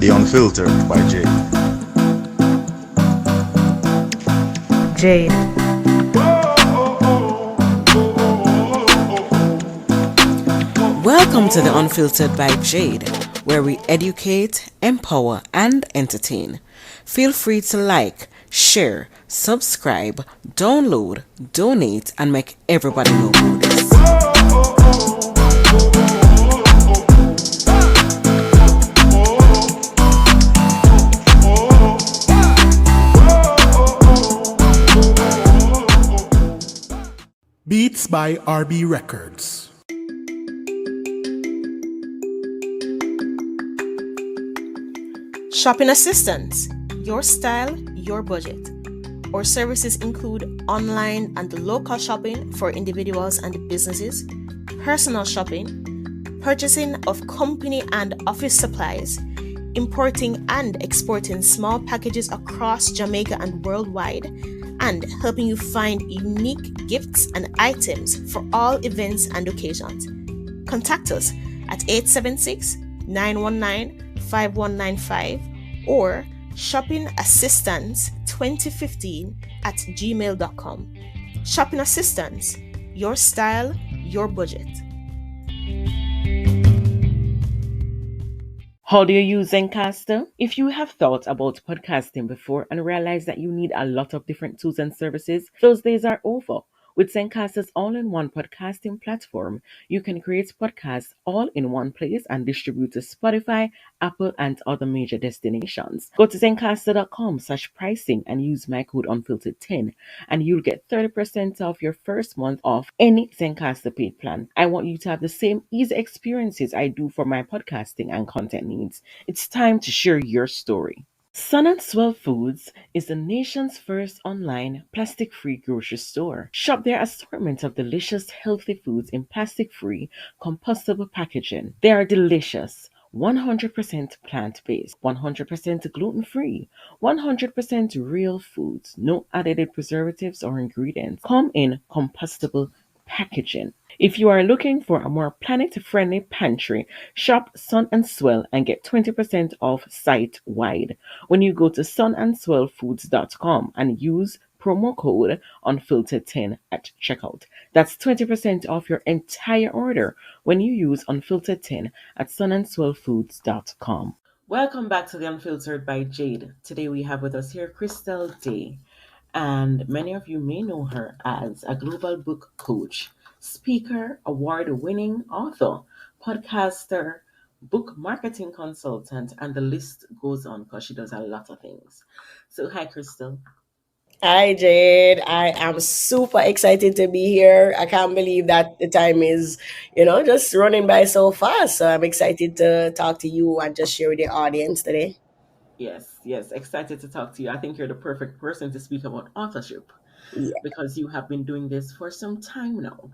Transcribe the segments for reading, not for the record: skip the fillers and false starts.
The Unfiltered by Jade. Jade. Welcome to The Unfiltered by Jade, where we educate, empower, and entertain. Feel free to like, share, subscribe, download, donate, and make everybody know about this. Beats by RB Records. Shopping assistance, your style, your budget. Our services include online and local shopping for individuals and businesses, personal shopping, purchasing of company and office supplies, importing and exporting small packages across Jamaica and worldwide, and helping you find unique gifts and items for all events and occasions. Contact us at 876-919-5195 or shoppingassistance2015@gmail.com. Shopping Assistance, your style, your budget. How do you use Zencastr? If you have thought about podcasting before and realize that you need a lot of different tools and services, those days are over. With Zencastr's all-in-one podcasting platform, you can create podcasts all in one place and distribute to Spotify, Apple, and other major destinations. Go to zencastr.com/pricing and use my code Unfiltered10 and you'll get 30% off your first month off any Zencastr paid plan. I want you to have the same easy experiences I do for my podcasting and content needs. It's time to share your story. Sun and Swell Foods is the nation's first online plastic-free grocery store. Shop their assortment of delicious, healthy foods in plastic-free, compostable packaging. They are delicious. 100% plant-based, 100% gluten-free, 100% real foods, no added preservatives or ingredients. Come in compostable packaging. If you are looking for a more planet-friendly pantry, shop Sun and Swell and get 20% off site-wide when you go to sunandswellfoods.com and use promo code Unfiltered10 at checkout. That's 20% off your entire order when you use Unfiltered10 at sunandswellfoods.com. Welcome back to The Unfiltered by Jade. Today we have with us here Crystal Daye, and many of you may know her as a global book coach, speaker, award-winning author, podcaster, book marketing consultant, and the list goes on because she does a lot of things. So hi, Crystal. Hi, Jade. I am super excited to be here. I can't believe that the time is, just running by so fast. So I'm excited to talk to you and just share with the audience today. Yes, excited to talk to you. I think you're the perfect person to speak about authorship because you have been doing this for some time now.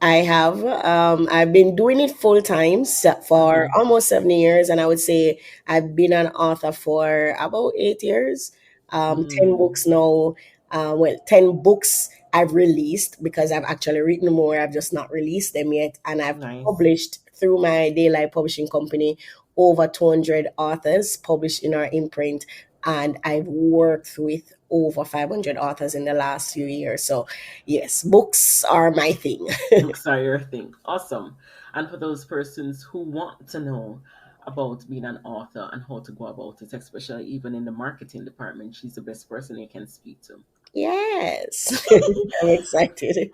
I have. I've been doing it full time for almost 7 years, and I would say I've been an author for about 8 years. 10 books now. 10 books I've released because I've actually written more. I've just not released them yet, and I've Nice. published through my Daye publishing company over 200 authors published in our imprint, and I've worked with over 500 authors in the last few years. So yes, books are my thing. Books are your thing. Awesome. And for those persons who want to know about being an author and how to go about it, especially even in the marketing department, she's the best person you can speak to. Yes. I'm excited.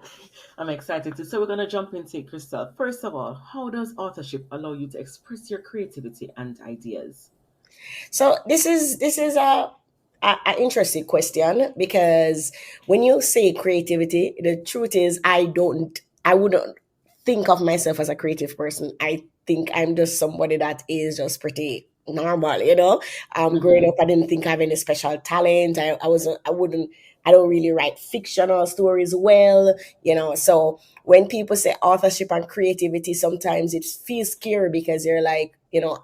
I'm excited too. So we're going to jump into it, Crystal. First of all, how does authorship allow you to express your creativity and ideas? So this is a interesting question, because when you say creativity, the truth is I wouldn't think of myself as a creative person. I think I'm just somebody that is just pretty normal, growing up, I didn't think I have any special talent. I don't really write fictional stories well, so when people say authorship and creativity, sometimes it feels scary because you're like,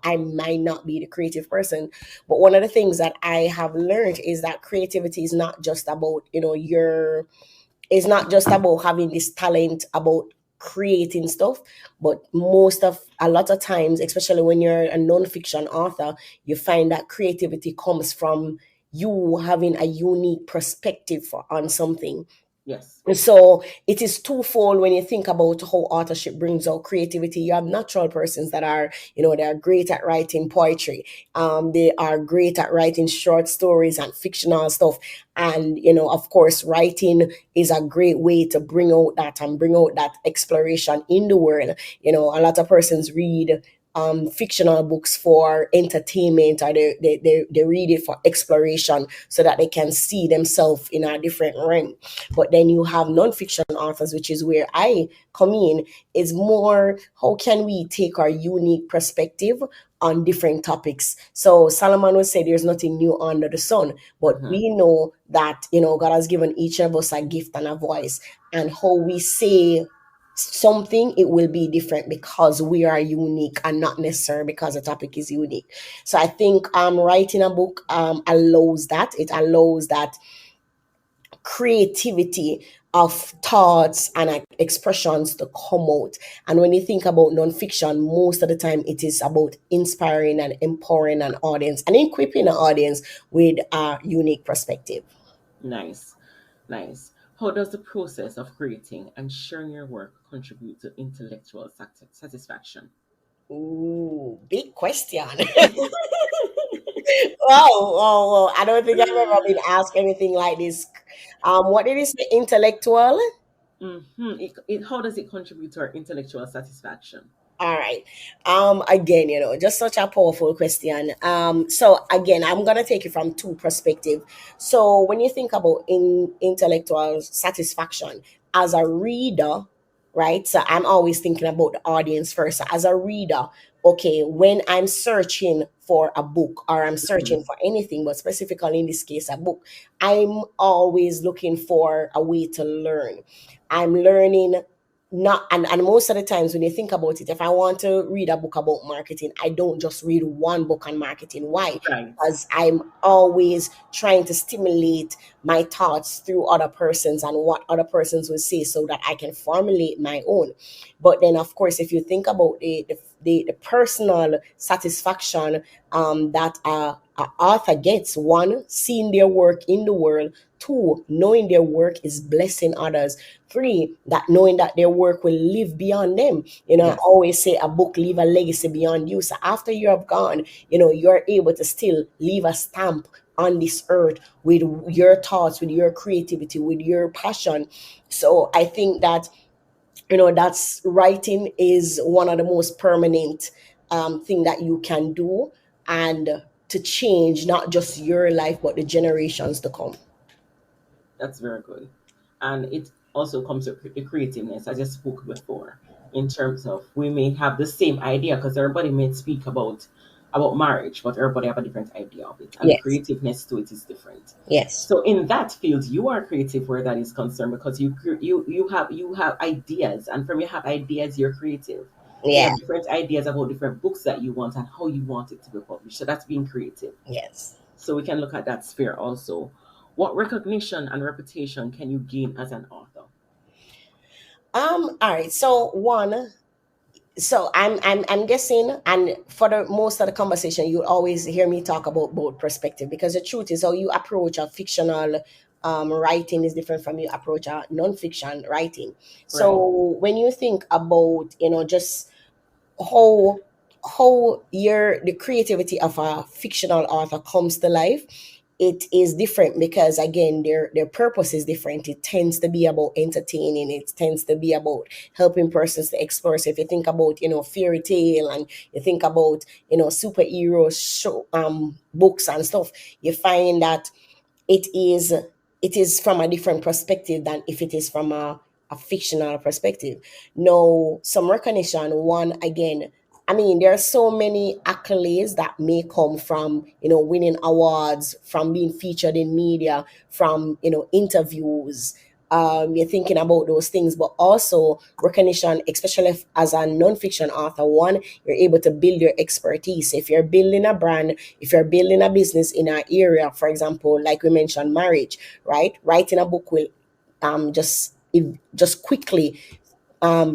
I might not be the creative person. But one of the things that I have learned is that creativity is not just about, it's not just about having this talent about creating stuff. But a lot of times, especially when you're a non-fiction author, you find that creativity comes from you having a unique perspective on something. Yes. So it is twofold when you think about how authorship brings out creativity. You have natural persons that are, they are great at writing poetry. They are great at writing short stories and fictional stuff. And, of course, writing is a great way to bring out that and bring out that exploration in the world. A lot of persons read fictional books for entertainment, or they read it for exploration so that they can see themselves in a different realm. But then you have non-fiction authors, which is where I come in, is more how can we take our unique perspective on different topics. So Solomon would say there's nothing new under the sun, but Mm-hmm. we know that, God has given each of us a gift and a voice, and how we say something, it will be different because we are unique and not necessarily because the topic is unique. So I think writing a book allows that. It allows that creativity of thoughts and expressions to come out. And when you think about nonfiction, most of the time it is about inspiring and empowering an audience and equipping an audience with a unique perspective. Nice. Nice. How does the process of creating and sharing your work contribute to intellectual satisfaction? Ooh, big question. Wow. I don't think I've ever been asked anything like this. What did you say? Intellectual? How does it contribute to our intellectual satisfaction? All right. Again, just such a powerful question. So again, I'm gonna take it from two perspectives. So when you think about intellectual satisfaction as a reader, right? So I'm always thinking about the audience first. So as a reader, okay, when I'm searching for a book or I'm searching Mhm. for anything, but specifically in this case, a book, I'm always looking for a way to learn. I'm learning not and most of the times when you think about it, if I want to read a book about marketing, I don't just read one book on marketing. Why? Right. Because I'm always trying to stimulate my thoughts through other persons and what other persons will say so that I can formulate my own. But then of course, if you think about the personal satisfaction that a author gets, one, seeing their work in the world, two, knowing their work is blessing others, three, that knowing that their work will live beyond them. I Yes. always say a book leave a legacy beyond you. So after you have gone, you're able to still leave a stamp on this earth with your thoughts, with your creativity, with your passion. So I think that that's writing is one of the most permanent thing that you can do, and to change not just your life but the generations to come. That's very good. And it also comes to the creativeness, as I spoke before, in terms of we may have the same idea because everybody may speak about marriage, but everybody have a different idea of it. And the Yes. creativeness to it is different. Yes. So in that field, you are creative where that is concerned because you have ideas, and from you have ideas, you're creative. You Yeah. have different ideas about different books that you want and how you want it to be published. So that's being creative. Yes. So we can look at that sphere also. What recognition and reputation can you gain as an author? All right. So I'm guessing, and for the most of the conversation, you always hear me talk about both perspective, because the truth is how you approach a fictional writing is different from you approach a non-fiction writing. Right. So when you think about just how the creativity of a fictional author comes to life, it is different because again their purpose is different. It tends to be about entertaining, it tends to be about helping persons to explore. So if you think about fairy tale, and you think about superhero show books and stuff, you find that it is it is from a different perspective than if it is from a fictional perspective. No, some recognition, one, again, I mean, there are so many accolades that may come from winning awards, from being featured in media, from interviews. You're thinking about those things, but also recognition, especially as a non-fiction author. One, you're able to build your expertise. If you're building a brand, if you're building a business in an area, for example, like we mentioned, marriage, right? Writing a book will just quickly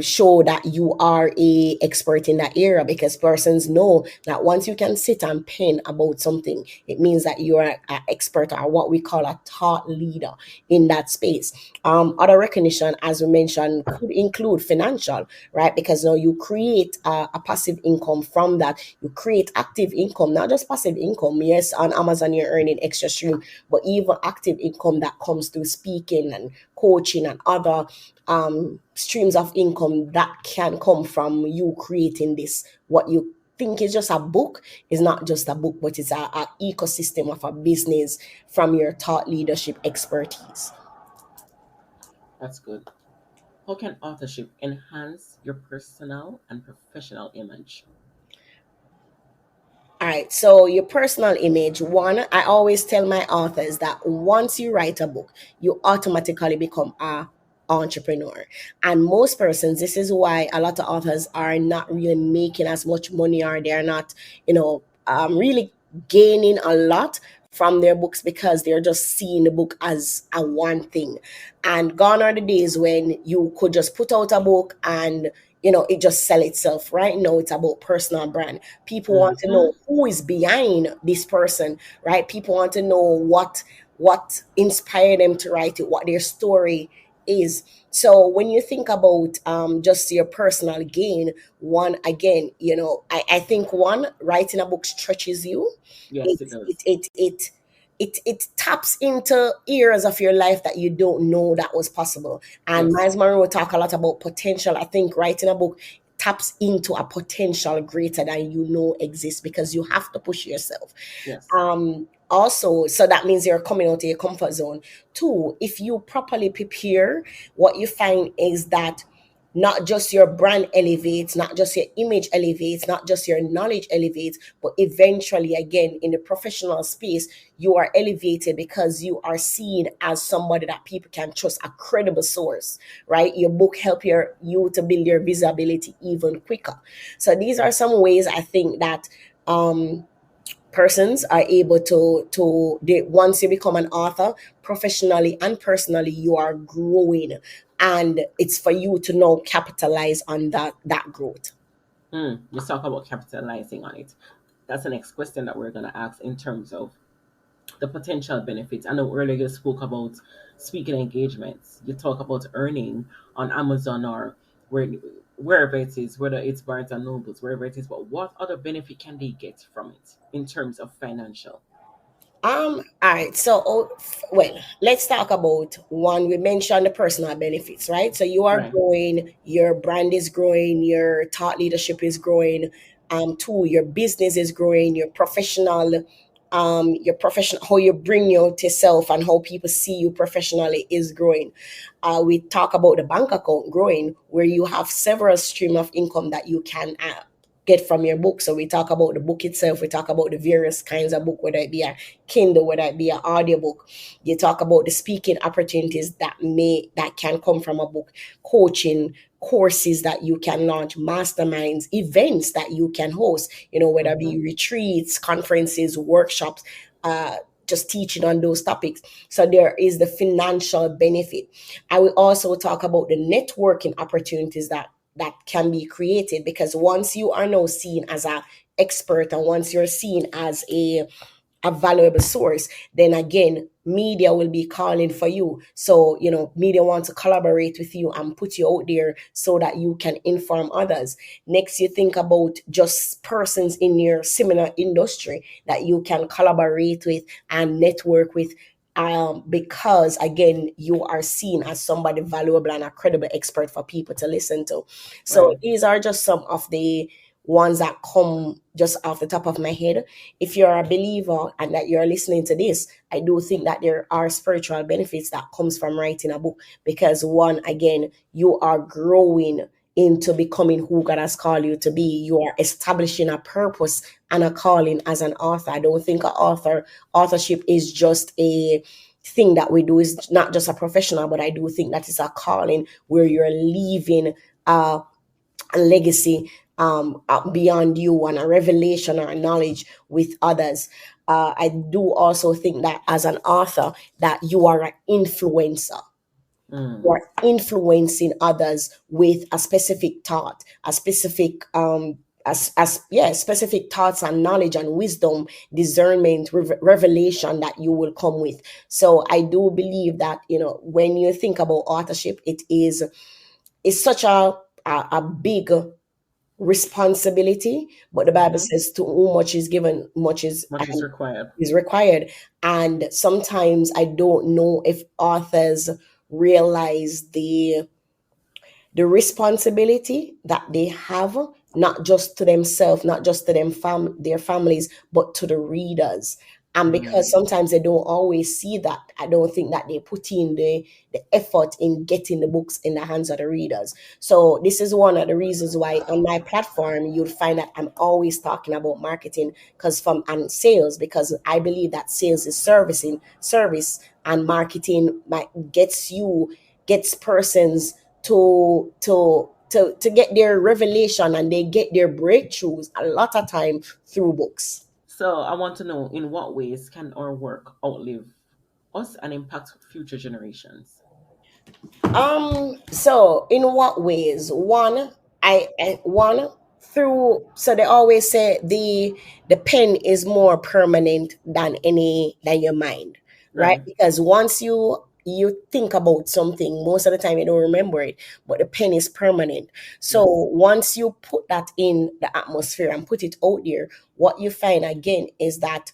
show that you are a expert in that area, because persons know that once you can sit and pen about something, it means that you're an expert, or what we call a thought leader in that space. Other recognition, as we mentioned, could include financial, right? Because now you create a passive income from that. You create active income, not just passive income. Yes, on Amazon you're earning extra stream, but even active income that comes through speaking and coaching and other streams of income that can come from you creating this. What you think is just a book is not just a book, but it's a ecosystem of a business from your thought leadership expertise. That's good. How can authorship enhance your personal and professional image? All right, so your personal image. One, I always tell my authors that once you write a book, you automatically become a entrepreneur. And most persons, this is why a lot of authors are not really making as much money, or they're not, really gaining a lot from their books, because they're just seeing the book as a one thing. And gone are the days when you could just put out a book and it just sell itself. Right now it's about personal brand. People want to Mm-hmm. know who is behind this person, right? People want to know what inspired them to write it, what their story is. So when you think about just your personal gain, one, again, I think one, writing a book stretches you. Yes, it it it does. it it it taps into areas of your life that you don't know that was possible. And Yes. Miles Monroe talk a lot about potential. I think writing a book taps into a potential greater than exists, because you have to push yourself. Yes. Also, so that means you're coming out of your comfort zone. Two, if you properly prepare, what you find is that not just your brand elevates, not just your image elevates, not just your knowledge elevates, but eventually, again, in the professional space, you are elevated because you are seen as somebody that people can trust, a credible source, right? Your book help you to build your visibility even quicker. So these are some ways I think that persons are able once you become an author, professionally and personally, you are growing, and it's for you to now capitalize on that growth. You talk about capitalizing on it. That's the next question that we're going to ask in terms of the potential benefits. I know earlier you spoke about speaking engagements. You talk about earning on Amazon or where, wherever it is, whether it's Barnes and Nobles, wherever it is. But what other benefit can they get from it in terms of financial? All right. So, well, let's talk about one. We mentioned the personal benefits, right? So you are Right. growing, your brand is growing, your thought leadership is growing. Two, your business is growing, your professional, how you bring your to self and how people see you professionally is growing. We talk about the bank account growing, where you have several stream of income that you can get from your book. So we talk about the book itself. We talk about the various kinds of book, whether it be a Kindle, whether it be an audiobook. You talk about the speaking opportunities that can come from a book, coaching, courses that you can launch, masterminds, events that you can host, whether it Mm-hmm. be retreats, conferences, workshops, uh, just teaching on those topics. So there is the financial benefit. I will also talk about the networking opportunities that can be created, because once you are now seen as a expert, and once you're seen as a valuable source, then again, media will be calling for you. So, media wants to collaborate with you and put you out there so that you can inform others. Next, you think about just persons in your similar industry that you can collaborate with and network with. Because again, you are seen as somebody valuable and a credible expert for people to listen to. So Right. these are just some of the ones that come just off the top of my head. If you're a believer and that you're listening to this, I do think that there are spiritual benefits that comes from writing a book, because one, again, you are growing into becoming who God has called you to be. You are establishing a purpose and a calling as an author. I don't think authorship is just a thing that we do, is not just a professional, but I do think that is a calling where you're leaving a legacy beyond you, and a revelation or a knowledge with others. I do also think that as an author, that you are an influencer, Mm. or influencing others with a specific thought, a specific as yeah, specific thoughts and knowledge and wisdom, discernment, revelation that you will come with. So I do believe that, when you think about authorship, it's such a big responsibility, but the Bible Mm-hmm. says to whom much is given, much is Much is required. is required. And sometimes I don't know if authors realize the responsibility that they have, not just to themselves, not just to their families, but to the readers. And because Mm. sometimes they don't always see that, I don't think that they put in the effort in getting the books in the hands of the readers. So this is one of the reasons why on my platform you'll find that I'm always talking about marketing, because from and sales, because I believe that sales is service, and marketing gets persons to get their revelation, and they get their breakthroughs a lot of time through books. So I want to know, in what ways can our work outlive us and impact future generations? So in what ways? One, one through, so they always say the pen is more permanent than your mind, right? Right. Because once you think about something, most of the time you don't remember it, but the pen is permanent. So Yes. once you put that in the atmosphere and put it out there, what you find again is that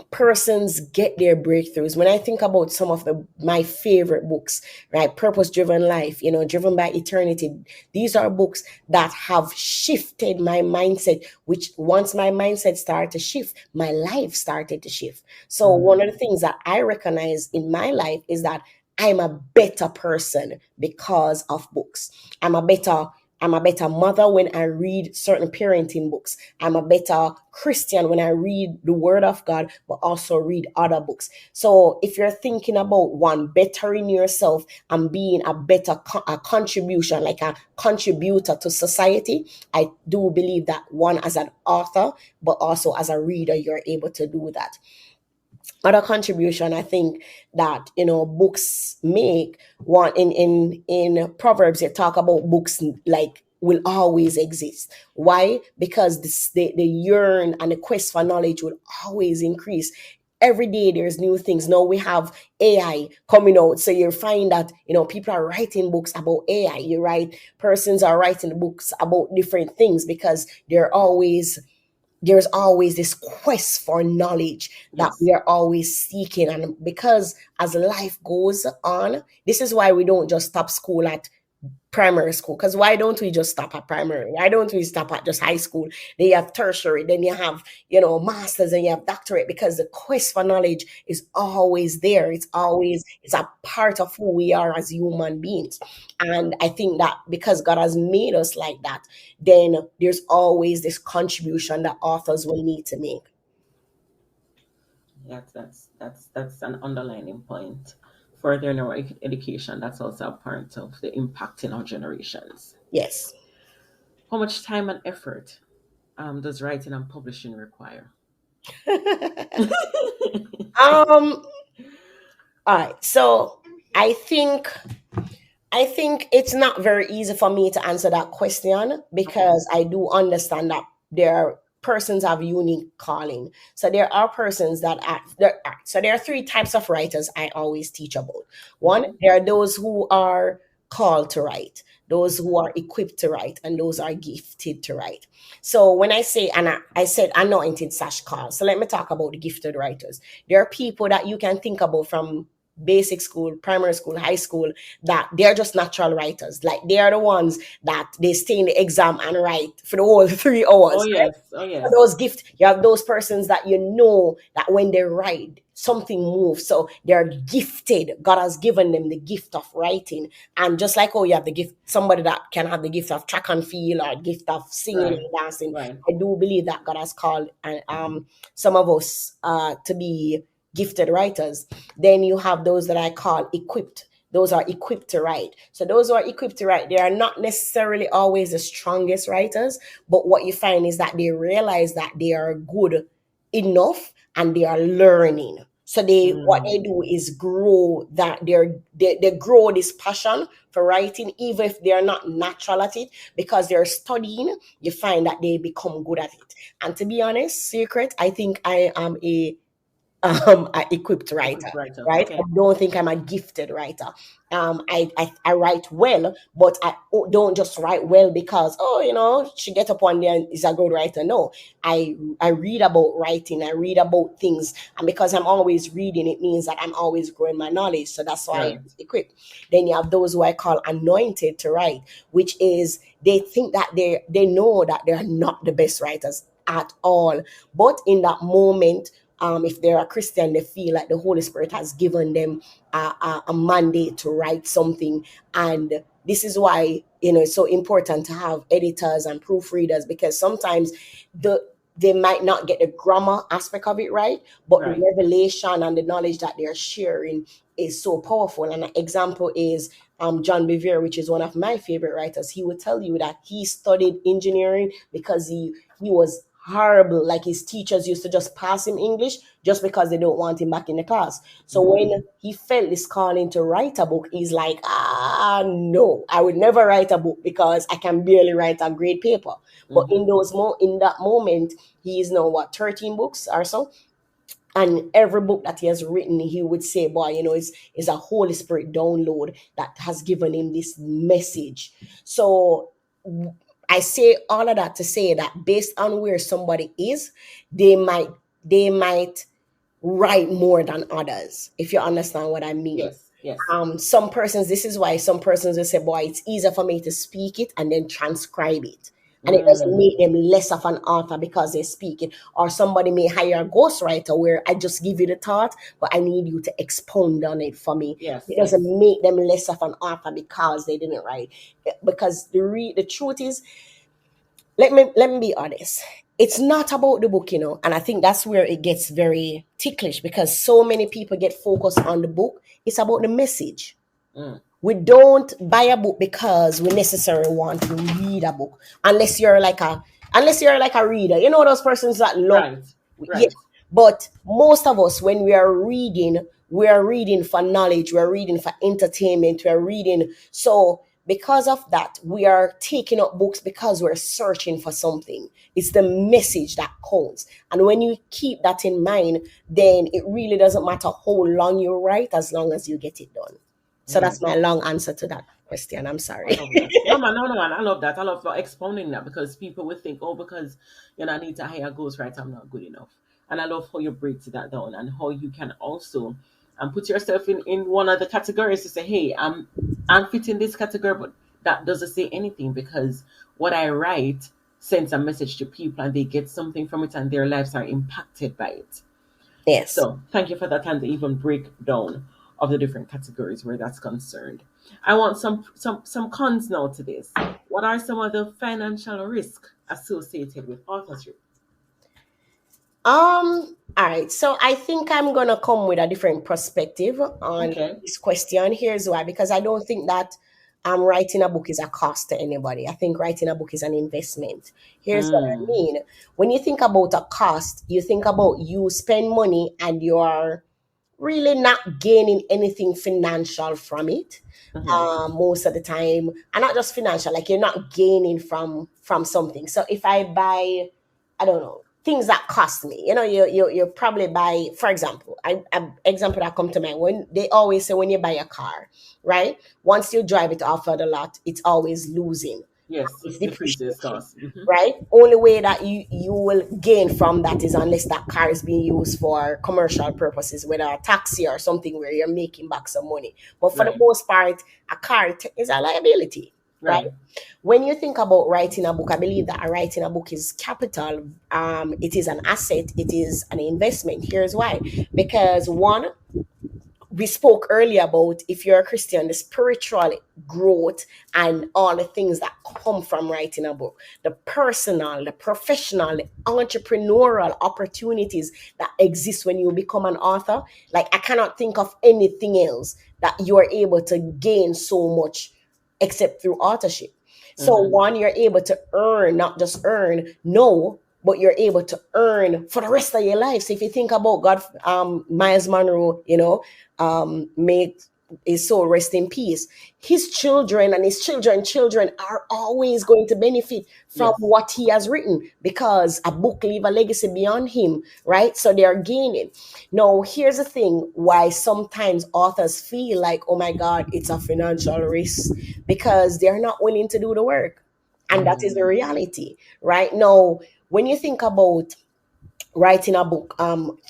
persons get their breakthroughs. When I think about some of my favorite books, right, Purpose Driven Life, Driven by Eternity, these are books that have shifted my mindset, which once my mindset started to shift, my life started to shift. So one of Mm. the things that I recognize in my life is that I'm a better person because of books. I'm a better I'm a better mother when I read certain parenting books. I'm a better Christian when I read the Word of God, but also read other books. So if you're thinking about one, bettering yourself and being a better a contribution, like a contributor to society, I do believe that one, as an author, but also as a reader, you're able to do that. Other contribution I think that books make, one, in Proverbs they talk about books like will always exist. Why? Because the yearn and the quest for knowledge will always increase. Every day there's new things. Now we have AI coming out, so you find that people are writing books about AI. You write Persons are writing books about different things because there's always this quest for knowledge that Yes. we are always seeking. And because as life goes on, this is why we don't just stop school at primary school. Because why don't we just stop at primary? Why don't we stop at just high school? Then you have tertiary, then you have masters, and you have doctorate, because the quest for knowledge is always there. It's a part of who we are as human beings. And I think that because God has made us like that, then there's always this contribution that authors will need to make. Yes, that's an underlining point. Further in our education, that's also a part of the impact in our generations. Yes. How much time and effort does writing and publishing require? All right. So I think I think it's not very easy for me to answer that question, Okay. because I do understand that there are persons have unique calling. So there are persons that so there are three types of writers I always teach about. One, Mm-hmm. there are those who are called to write, those who are equipped to write, and those are gifted to write. So when I say, and I said anointed slash called, so let me talk about the gifted writers. There are people that you can think about from basic school, primary school, high school, that they're just natural writers. Like they are the ones that they stay in the exam and write for the whole 3 hours, Oh right? yes. Oh So yes. those gifts, you have those persons that that when they write, something moves. So they're gifted. God has given them the gift of writing. And just like, oh, you have the gift, somebody that can have the gift of track and field or gift of singing Right. and dancing. Right. I do believe that God has called some of us to be gifted writers. Then you have those that I call equipped. Those are equipped to write. So those who are equipped to write, they are not necessarily always the strongest writers, but what you find is that they realize that they are good enough and they are learning. So what they do is grow that they grow this passion for writing, even if they're not natural at it, because they're studying. You find that they become good at it. And to be honest, secret, I think I am a equipped writer, Equipped writer. right? I Okay. don't think I'm a gifted writer. I write well, but I don't just write well because, oh, she get up one day and is a good writer. No, I read about writing, I read about things, and because I'm always reading, it means that I'm always growing my knowledge. So that's why I'm Right. equipped. Then you have those who I call anointed to write, which is they think that they know that they're not the best writers at all, but in that moment, if they're a Christian, they feel like the Holy Spirit has given them a mandate to write something. And this is why, it's so important to have editors and proofreaders, because sometimes they might not get the grammar aspect of it right, but the Right. revelation and the knowledge that they're sharing is so powerful. And an example is John Bevere, which is one of my favorite writers. He would tell you that he studied engineering because he was horrible. Like his teachers used to just pass him English just because they don't want him back in the class. So when he felt this calling to write a book, he's like, no, I would never write a book because I can barely write a grade paper. But in that moment, he is now what, 13 books or so, and every book that he has written, he would say, boy, is a Holy Spirit download that has given him this message. So I say all of that to say that based on where somebody is, they might write more than others, if you understand what I mean. Yes. Yes. Some persons, this is why some persons will say, boy, it's easier for me to speak it and then transcribe it. And it doesn't make them less of an author because they speak it. Or somebody may hire a ghostwriter where I just give you the thought, but I need you to expound on it for me. Yes. It Yes. doesn't make them less of an author because they didn't write. Because the truth is, let me be honest. It's not about the book, and I think that's where it gets very ticklish because so many people get focused on the book. It's about the message. We don't buy a book because we necessarily want to read a book, unless you're like a reader. You know those persons that love. Right. Yeah, Right. but most of us, when we are reading for knowledge, we're reading for entertainment, we're reading. So because of that, we are taking up books because we're searching for something. It's the message that counts. And when you keep that in mind, then it really doesn't matter how long you write as long as you get it done. So that's my long answer to that question. I'm I sorry. love that. No man, no, no man. I love that. I love expounding that because people would think, oh, because I need to hire a ghostwriter, I'm not good enough. And I love how you break that down and how you can also put yourself in one of the categories to say, hey, I'm fitting this category, but that doesn't say anything because what I write sends a message to people and they get something from it and their lives are impacted by it. Yes. So thank you for that and the even breakdown of the different categories where that's concerned. I want some cons now to this. What are some of the financial risks associated with authorship? All right. So I think I'm gonna come with a different perspective on Okay. this question. Here's why, because I don't think that writing a book is a cost to anybody. I think writing a book is an investment. Here's what I Mm. mean. When you think about a cost, you think about you spend money and you're really not gaining anything financial from it, Mm-hmm. most of the time, and not just financial, like you're not gaining from something. So if I buy, I don't know, things that cost me, you probably buy, for example, example that come to mind, when they always say when you buy a car, right, once you drive it off of the lot, it's always losing. Yes, It's the previous depreciating, cost. Mm-hmm. right? Only way that you will gain from that is unless that car is being used for commercial purposes, whether a taxi or something where you're making back some money. But for the Right. most part, a car is a liability, right? Right. When you think about writing a book, I believe that writing a book is capital. It is an asset. It is an investment. Here's why: because one, we spoke earlier about, if you're a Christian, the spiritual growth and all the things that come from writing a book, the personal, the professional, the entrepreneurial opportunities that exist when you become an author. Like, I cannot think of anything else that you are able to gain so much except through authorship. So Mm-hmm. one, you're able to earn, not just earn, know but you're able to earn for the rest of your life. So if you think about God, Miles Monroe, make his soul rest in peace. His children and his children are always going to benefit from Yes. what he has written, because a book leave a legacy beyond him, right? So they are gaining. Now, here's the thing why sometimes authors feel like, oh my God, it's a financial risk, because they're not willing to do the work. And that is the reality, right? Now, when you think about writing a book,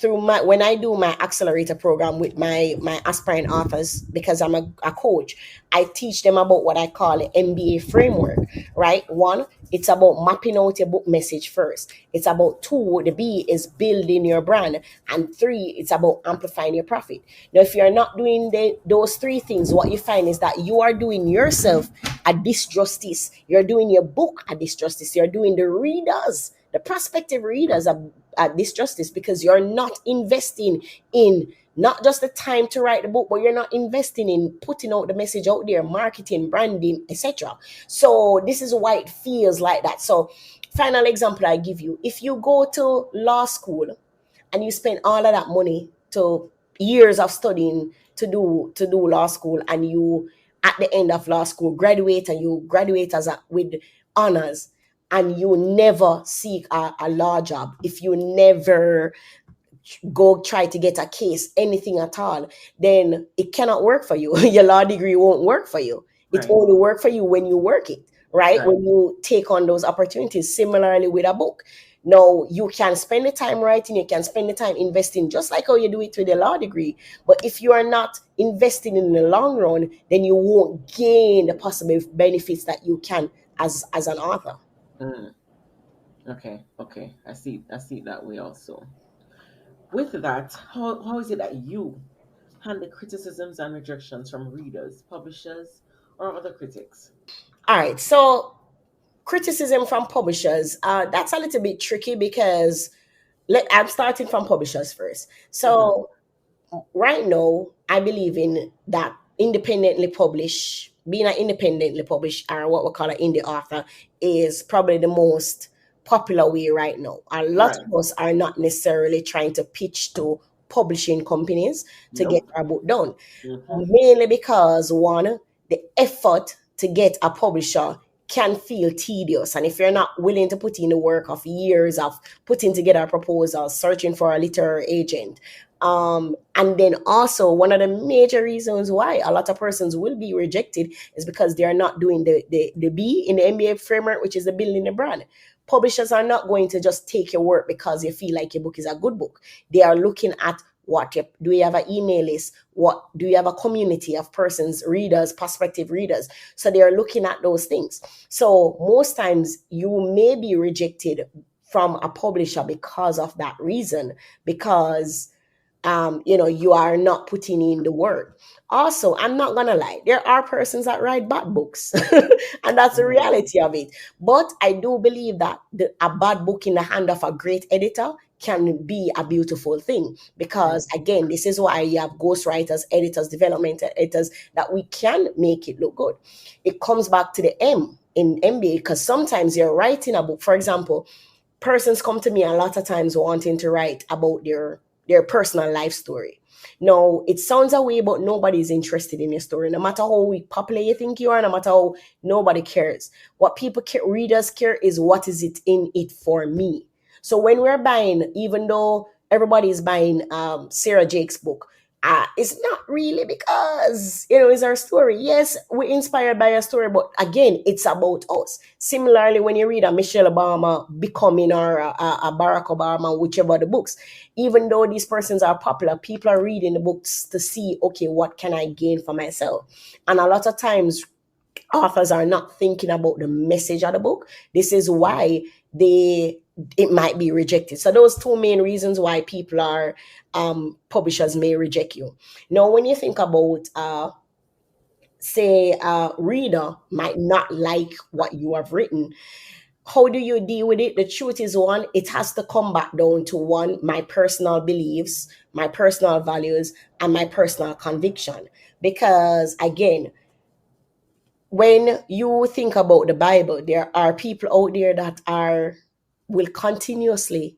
through my when I do my accelerator program with my aspiring authors, because I'm a coach, I teach them about what I call the MBA framework, right? One, it's about mapping out your book message first. It's about two, the B is building your brand, and three, it's about amplifying your profit. Now, if you're not doing those three things, what you find is that you are doing yourself a disjustice. You're doing your book a disjustice. You're doing the prospective readers at this justice, because you're not investing in not just the time to write the book, but you're not investing in putting out the message out there, marketing, branding, etc. So this is why it feels like that. So final example I give you, if you go to law school and you spend all of that money to years of studying to do law school, and you at the end of law school graduate, and you graduate with honors, and you never seek a law job, if you never go try to get a case, anything at all, then it cannot work for you. Your law degree won't work for you. It Right. only work for you when you work it, right? Right. When you take on those opportunities. Similarly with a book. No, you can spend the time writing, you can spend the time investing, just like how you do it with a law degree. But if you are not investing in the long run, then you won't gain the possible benefits that you can as an author. Mm. Okay. Okay. I see it that way also. With that, how is it that you handle criticisms and rejections from readers, publishers, or other critics? All right. So criticism from publishers, that's a little bit tricky, because I'm starting from publishers first. Mm-hmm. So right now, I believe in that independently publish, being an independently published, or what we call an indie author, is probably the most popular way right now. A lot Right. of us are not necessarily trying to pitch to publishing companies to get Nope. our book done, Mm-hmm. mainly because one, the effort to get a publisher can feel tedious, and if you're not willing to put in the work of years of putting together a proposal, searching for a literary agent, and then also one of the major reasons why a lot of persons will be rejected is because they are not doing the B in the MBA framework, which is the building the brand. Publishers are not going to just take your work because you feel like your book is a good book. They are looking at do you have an email list? What do you have a community of persons, readers, prospective readers? So they are looking at those things. So most times you may be rejected from a publisher because of that reason, because you are not putting in the work. Also, I'm not gonna lie, there are persons that write bad books, and that's the Mm. reality of it. But I do believe that a bad book in the hand of a great editor can be a beautiful thing, Right. because again, this is why you have ghostwriters, editors, development editors, that we can make it look good. It comes back to the M in MBA, because sometimes you're writing a book, for example, persons come to me a lot of times wanting to write about their personal life story. Now, it sounds a way, but nobody's interested in your story. No matter how popular you think you are, no matter how, nobody cares. What people care, readers care, is what is it in it for me. So when we're buying, even though everybody is buying Sarah Jake's book, it's not really because it's our story. Yes, we're inspired by a story, but again, it's about us. Similarly, when you read a Michelle Obama becoming, or a Barack Obama, whichever the books, even though these persons are popular, people are reading the books to see, okay, what can I gain for myself? And a lot of times authors are not thinking about the message of the book. This is why it might be rejected. So those two main reasons why people are publishers may reject you. Now, when you think about say a reader might not like what you have written, how do you deal with it? The truth is, one, it has to come back down to one, my personal beliefs, my personal values, and my personal conviction. Because again, when you think about the Bible, there are people out there that are will continuously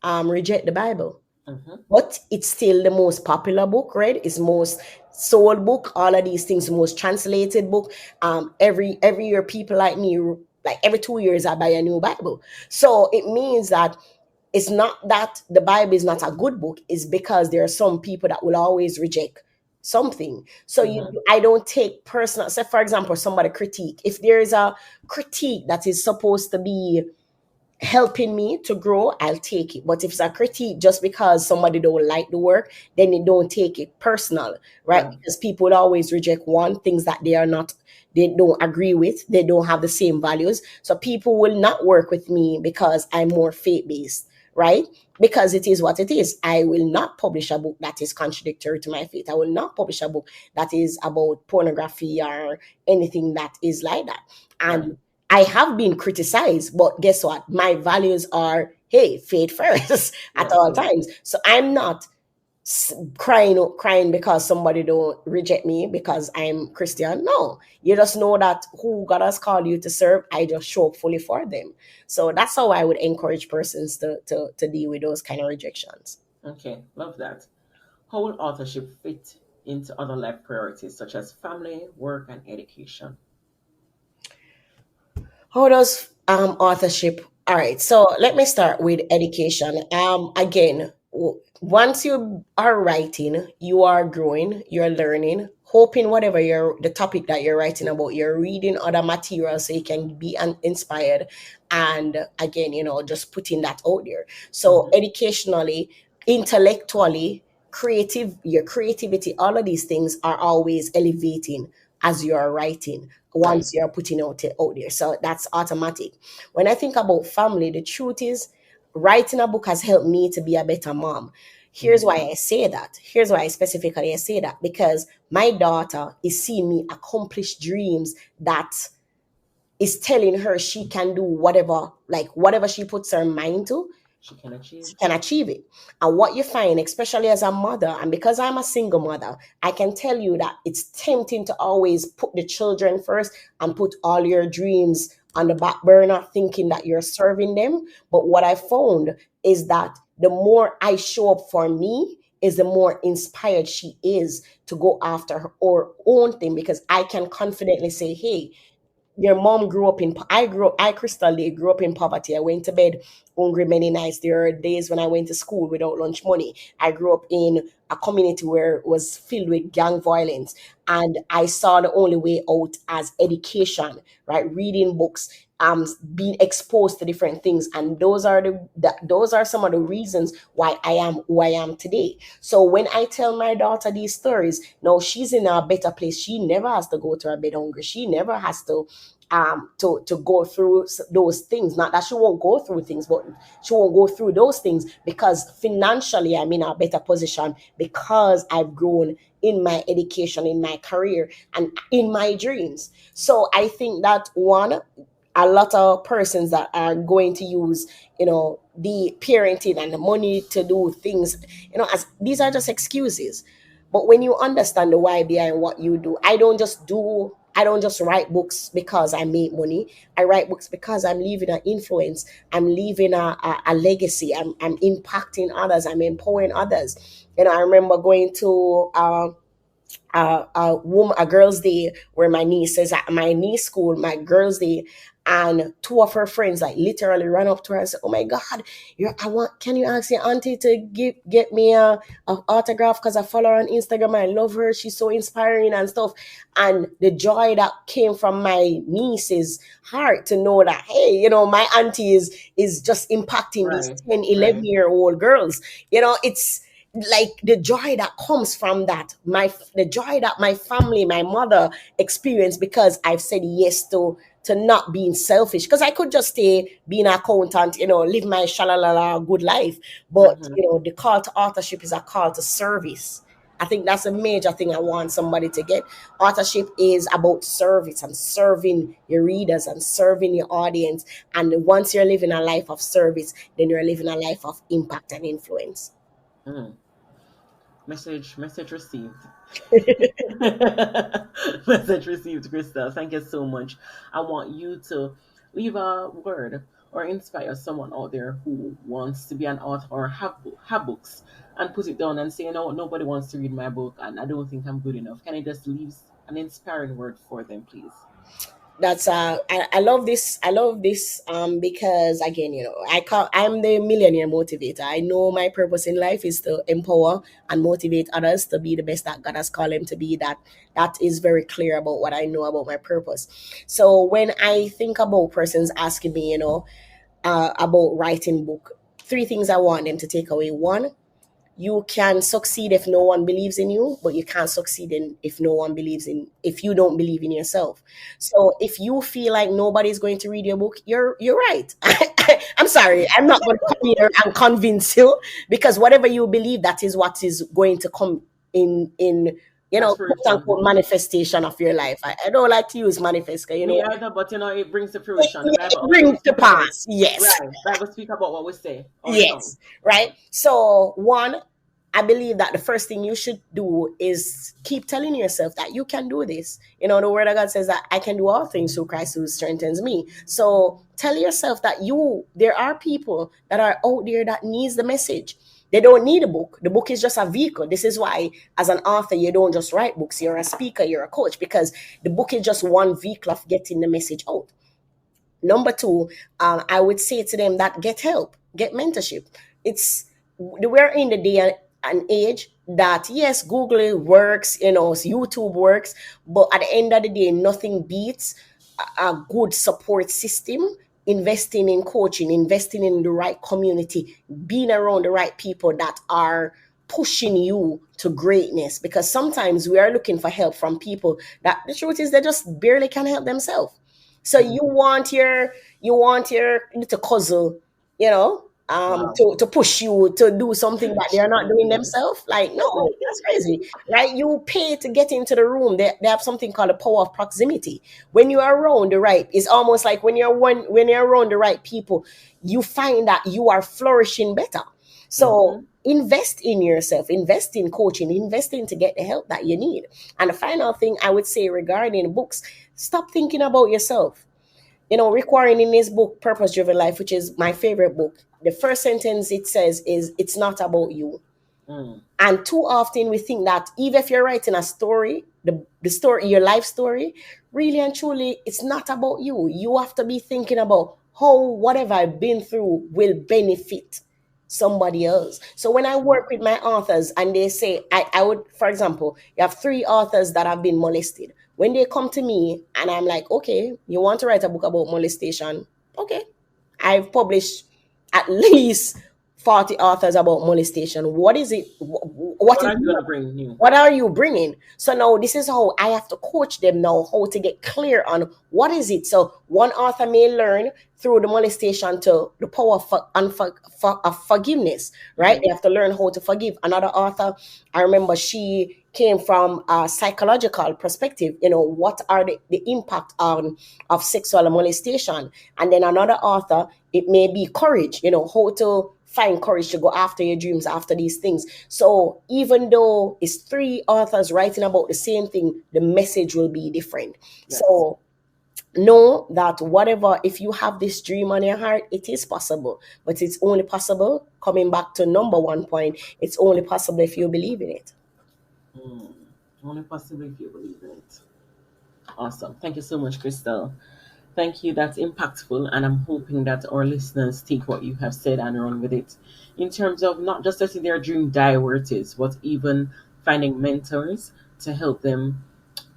reject the Bible. Mm-hmm. But it's still the most popular book, right? It's most sold book, all of these things, most translated book. Every year, people like me, like every 2 years, I buy a new Bible. So it means that it's not that the Bible is not a good book, it's because there are some people that will always reject something. So Mm-hmm. I don't take personal, say for example, somebody critique. If there is a critique that is supposed to be helping me to grow, I'll take it. But if it's a critique just because somebody don't like the work, then you don't take it personal, right? Yeah. Because people would always reject one things that they are not, they don't agree with, they don't have the same values. So people will not work with me because I'm more faith based, right? Because it is what it is. I will not publish a book that is contradictory to my faith. I will not publish a book that is about pornography or anything that is like that. Right. And I have been criticized, but guess what? My values are, hey, faith first at Yes. all Yes. times. So I'm not crying because somebody don't reject me because I'm Christian. No, you just know that who God has called you to serve, I just show up fully for them. So that's how I would encourage persons to deal with those kind of rejections. Okay. Love that. How will authorship fit into other life priorities such as family, work, and education? How does authorship? All right, so let me start with education. Again, once you are writing, you are growing, you're learning, hoping whatever you're the topic that you're writing about, you're reading other materials so you can be inspired, and again, just putting that out there. So Mm-hmm. educationally, intellectually, your creativity, all of these things are always elevating as you are writing Right. once you're putting out there. So that's automatic. When I think about family, the truth is writing a book has helped me to be a better mom. Here's Mm-hmm. why I say that. Here's why I specifically I say that because my daughter is seeing me accomplish dreams that is telling her she can do whatever, like whatever she puts her mind to, She can achieve. can achieve it. And what you find, especially as a mother, and because I'm a single mother, I can tell you that it's tempting to always put the children first and put all your dreams on the back burner, thinking that you're serving them. But what I found is that the more I show up for me, is the more inspired she is to go after her own thing because I can confidently say, hey, your mom grew up in I Crystal Lee grew up in poverty. I went to bed hungry many nights. There are days when I went to school without lunch money. I grew up in a community where it was filled with gang violence, and I saw the only way out as education, right? Reading books, being exposed to different things, and those are some of the reasons why I am who I am today. So when I tell my daughter these stories, now she's in a better place. She never has to go to her bed hungry. She never has to go through those things. Not that she won't go through things, but she won't go through those things because financially I'm in a better position because I've grown in my education, in my career, and in my dreams. So I think that one, a lot of persons that are going to use the parenting and the money to do things, as these are just excuses. But when you understand the why behind what you do, I don't just write books because I make money. I write books because I'm leaving an influence. I'm leaving a legacy. I'm impacting others. I'm empowering others. I remember going to a girls' day where my niece is at my niece school, my girls' day, and two of her friends like literally ran up to her and said, "Oh my God, can you ask your auntie to get me a autograph because I follow her on Instagram. I love her. She's so inspiring and stuff." And the joy that came from my niece's heart to know that, hey, my auntie is just impacting these Right. 10, 11 Right. year old girls. It's like the joy that comes from that, the joy that my family, my mother experienced because I've said yes to not being selfish, because I could just stay being an accountant, live my shalalala good life. But Mm-hmm. the call to authorship is a call to service. I think that's a major thing I want somebody to get. Authorship is about service and serving your readers and serving your audience. And once you're living a life of service, then you're living a life of impact and influence. Mm. Message received. Message received, Crystal. Thank you so much. I want you to leave a word or inspire someone out there who wants to be an author or have books and put it down and say, you know what, nobody wants to read my book and I don't think I'm good enough. Can I just leave an inspiring word for them, please? That's I love this. I love this because again, I'm the millionaire motivator. I know my purpose in life is to empower and motivate others to be the best that God has called them to be. That is very clear about what I know about my purpose. So when I think about persons asking me, about writing book, three things I want them to take away. One, you can succeed if no one believes in you, but you can't succeed if no one believes in if you don't believe in yourself. So if you feel like nobody's going to read your book, you're right. I'm sorry, I'm not going to come here and convince you, because whatever you believe, that is what is going to come in That's quote fruition. unquote manifestation of your life. I don't like to use manifest, 'cause, Me either, but it brings to it, fruition. The Bible it also brings to speak about it. pass. Yes. Right. Bible speak about what we say, our tongue. Yes, right. So, one, I believe that the first thing you should do is keep telling yourself that you can do this. The word of God says that I can do all things through Christ who strengthens me. So, tell yourself that there are people that are out there that needs the message. They don't need a book. The book is just a vehicle. This is why, as an author, you don't just write books. You're a speaker, you're a coach, because the book is just one vehicle of getting the message out. Number two, I would say to them that get help, get mentorship. We're in the day and age that, yes, Google works, YouTube works, but at the end of the day, nothing beats a good support system. Investing in coaching, investing in the right community, being around the right people that are pushing you to greatness, because sometimes we are looking for help from people that the truth is they just barely can help themselves. So you want your little cousin, Wow. to push you to do something that they're not doing themselves. Like, no, that's crazy, right? You pay to get into the room. They have something called the power of proximity. When you are around the right, it's almost like when you're around the right people, you find that you are flourishing better. So Mm-hmm. invest in yourself, invest in coaching, invest in to get the help that you need. And the final thing I would say regarding books, stop thinking about yourself. Requiring in his book, Purpose Driven Life, which is my favorite book, the first sentence it says is, it's not about you. Mm. And too often we think that even if you're writing a story, the story, your life story, really and truly, it's not about you. You have to be thinking about how whatever I've been through will benefit somebody else. So when I work with my authors and they say, I would, for example, you have three authors that have been molested. When they come to me and I'm like, okay, you want to write a book about molestation? Okay. I've published at least 40 authors about molestation. What is it? What What is are you gonna bring new? what are you bringing? So now this is how I have to coach them now, how to get clear on what is it. So one author may learn through the molestation to the power of forgiveness, right? Mm-hmm. They have to learn how to forgive. Another author, I remember she came from a psychological perspective, what are the impact of sexual molestation. And then another author, it may be courage, how to find courage to go after your dreams, after these things. So even though it's three authors writing about the same thing, the message will be different. Yes. So know that whatever, if you have this dream on your heart, it is possible, but it's only possible, coming back to number one point, it's only possible if you believe in it. Mm. Only possibly if you believe in it. Awesome. Thank you so much, Crystal. Thank you. That's impactful. And I'm hoping that our listeners take what you have said and run with it in terms of not just letting their dream die where it is, but even finding mentors to help them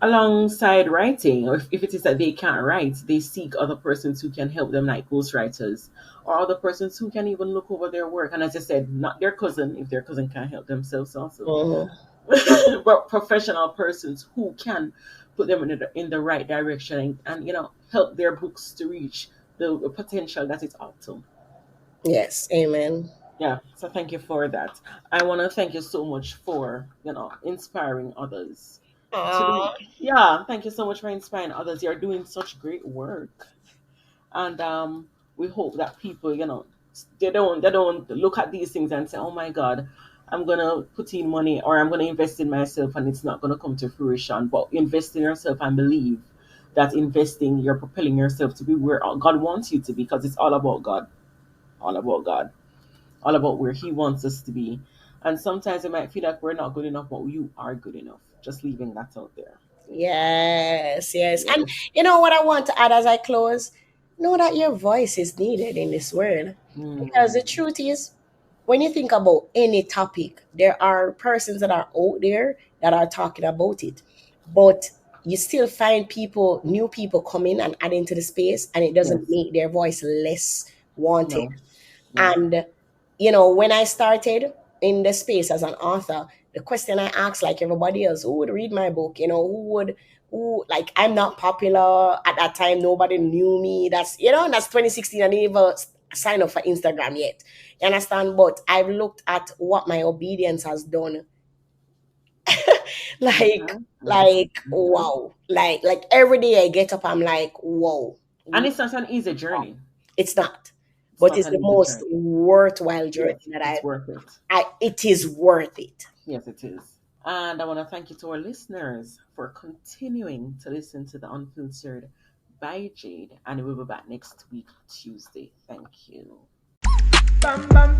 alongside writing. Or if it is that they can't write, they seek other persons who can help them, like ghostwriters, or other persons who can even look over their work. And as I said, not their cousin, if their cousin can't help themselves also. Mhm. But professional persons who can put them in the right direction and help their books to reach the potential that it's up to. Yes, amen. Yeah, so thank you for that. I want to thank you so much for inspiring others to do. Aw. Yeah, thank you so much for inspiring others. You're doing such great work, and we hope that people, they don't look at these things and say, oh my god, I'm gonna put in money or I'm gonna invest in myself and it's not gonna come to fruition. But invest in yourself and believe that investing, you're propelling yourself to be where God wants you to be, because it's all about God, all about God, all about where He wants us to be. And sometimes it might feel like we're not good enough, but you are good enough. Just leaving that out there. Yes, yes. And Yes. you know what I want to add as I close? Know that your voice is needed in this world. Because the Mm, truth is, when you think about any topic, there are persons that are out there that are talking about it. But you still find people, new people coming and adding to the space, and it doesn't yes. make their voice less wanted. No. No. And you know, when I started in the space as an author, the question I asked, like everybody else, who would read my book? You know, who, like, I'm not popular at that time. Nobody knew me. That's 2016. I didn't even sign up for Instagram yet. You understand? But I've looked at what my obedience has done. like, Mhm, mhm, mhm. wow. Like every day I get up, I'm like, whoa. And it's not an easy journey. It's not. It's But not it's an the easy most journey. worthwhile journey Yes, that it's worth it. it is worth it. Yes, it is. And I want to thank you to our listeners for continuing to listen to the Unfiltered by Jade. And we'll be back next week, Tuesday. Thank you. Bam, bam,